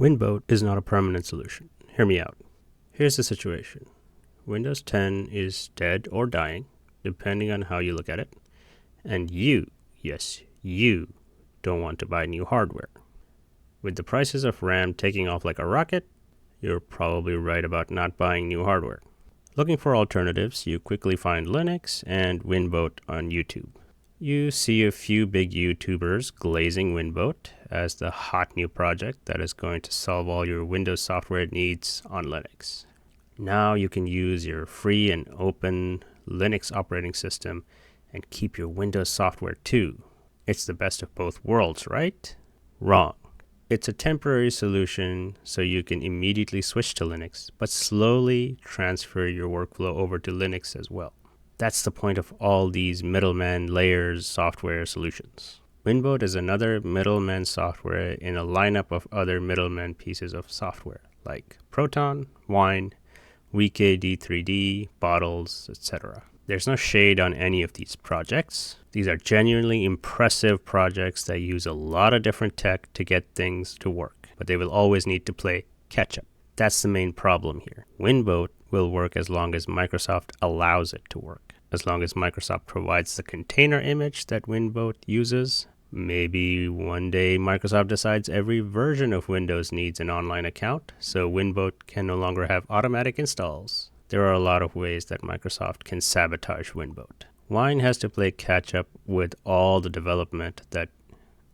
Windboat is not a permanent solution. Hear me out. Here's the situation. Windows 10 is dead or dying, depending on how you look at it. And you, yes, you, don't want to buy new hardware. With the prices of RAM taking off like a rocket, you're probably right about not buying new hardware. Looking for alternatives, you quickly find Linux and Windboat on YouTube. You see a few big YouTubers glazing Windboat as the hot new project that is going to solve all your Windows software needs on Linux. Now you can use your free and open Linux operating system and keep your Windows software too. It's the best of both worlds, right? Wrong. It's a temporary solution so you can immediately switch to Linux, but slowly transfer your workflow over to Linux as well. That's the point of all these middleman layers software solutions. Windboat is another middleman software in a lineup of other middleman pieces of software like Proton, Wine, WeKD3D, Bottles, etc. There's no shade on any of these projects. These are genuinely impressive projects that use a lot of different tech to get things to work, but they will always need to play catch up. That's the main problem here. Windboat will work as long as Microsoft allows it to work. As long as Microsoft provides the container image that Windboat uses. Maybe one day Microsoft decides every version of Windows needs an online account, so Windboat can no longer have automatic installs. There are a lot of ways that Microsoft can sabotage Windboat. Wine has to play catch up with all the development that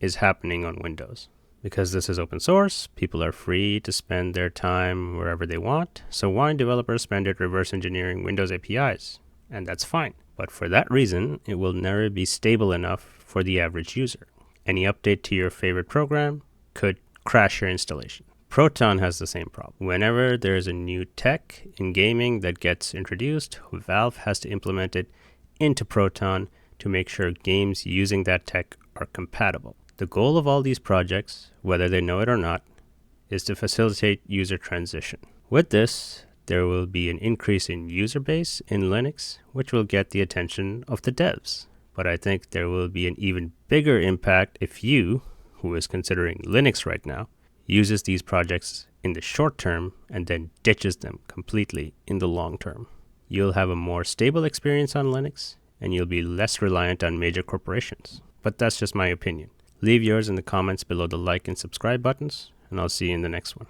is happening on Windows. Because this is open source, people are free to spend their time wherever they want, so Wine developers spend it reverse engineering Windows APIs, and that's fine. But for that reason, it will never be stable enough for the average user. Any update to your favorite program could crash your installation. Proton has the same problem. Whenever there's a new tech in gaming that gets introduced, Valve has to implement it into Proton to make sure games using that tech are compatible. The goal of all these projects, whether they know it or not, is to facilitate user transition. With this, there will be an increase in user base in Linux, which will get the attention of the devs. But I think there will be an even bigger impact if you, who is considering Linux right now, uses these projects in the short term and then ditches them completely in the long term. You'll have a more stable experience on Linux, and you'll be less reliant on major corporations. But that's just my opinion. Leave yours in the comments below the like and subscribe buttons, and I'll see you in the next one.